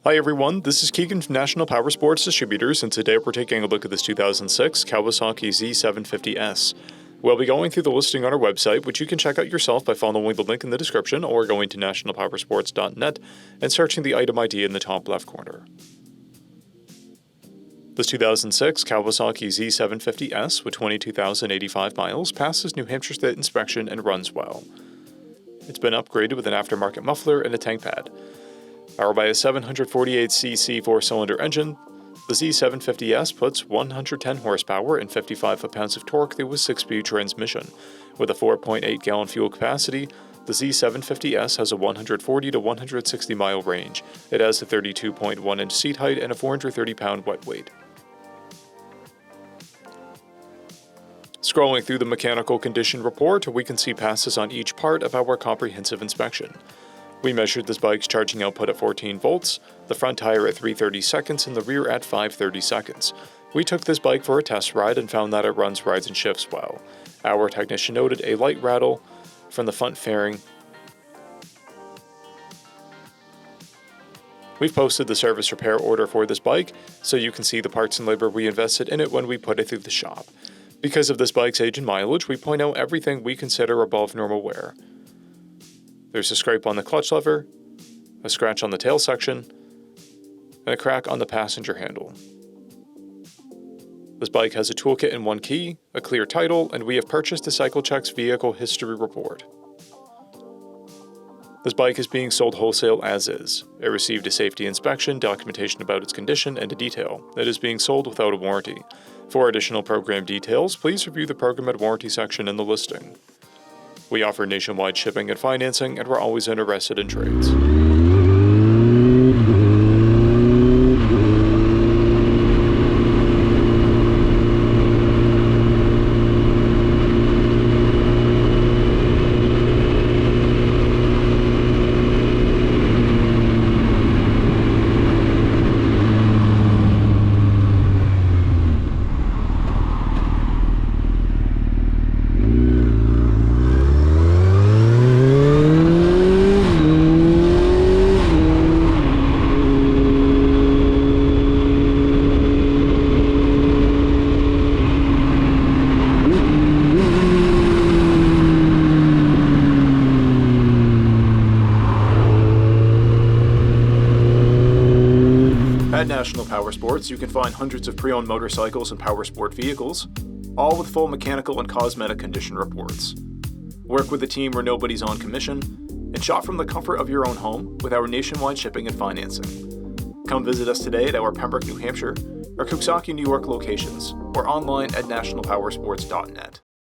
Hi everyone, this is Keegan from National Powersports Distributors, and today we're taking a look at this 2006 Kawasaki Z750S. We'll be going through the listing on our website, which you can check out yourself by following the link in the description or going to nationalpowersports.net and searching the item ID in the top left corner. This 2006 Kawasaki Z750S with 22,085 miles passes New Hampshire State inspection and runs well. It's been upgraded with an aftermarket muffler and a tank pad. Powered by a 748cc 4-cylinder engine, the Z750S puts 110 horsepower and 55 foot-pounds of torque through a 6-speed transmission. With a 4.8-gallon fuel capacity, the Z750S has a 140 to 160 mile range. It has a 32.1-inch seat height and a 430-pound wet weight. Scrolling through the mechanical condition report, we can see passes on each part of our comprehensive inspection. We measured this bike's charging output at 14 volts, the front tire at 330 seconds, and the rear at 530 seconds. We took this bike for a test ride and found that it runs, rides, and shifts well. Our technician noted a light rattle from the front fairing. We've posted the service repair order for this bike, so you can see the parts and labor we invested in it when we put it through the shop. Because of this bike's age and mileage, we point out everything we consider above normal wear. There's a scrape on the clutch lever, a scratch on the tail section, and a crack on the passenger handle. This bike has a toolkit and one key, a clear title, and we have purchased a CycleCheck's vehicle history report. This bike is being sold wholesale as is. It received a safety inspection, documentation about its condition, and a detail. It is being sold without a warranty. For additional program details, please review the program and warranty section in the listing. We offer nationwide shipping and financing, and we're always interested in trades. At National Powersports, you can find hundreds of pre-owned motorcycles and powersport vehicles, all with full mechanical and cosmetic condition reports. Work with a team where nobody's on commission, and shop from the comfort of your own home with our nationwide shipping and financing. Come visit us today at our Pembroke, New Hampshire, or KAWASAKI, New York locations, or online at nationalpowersports.net.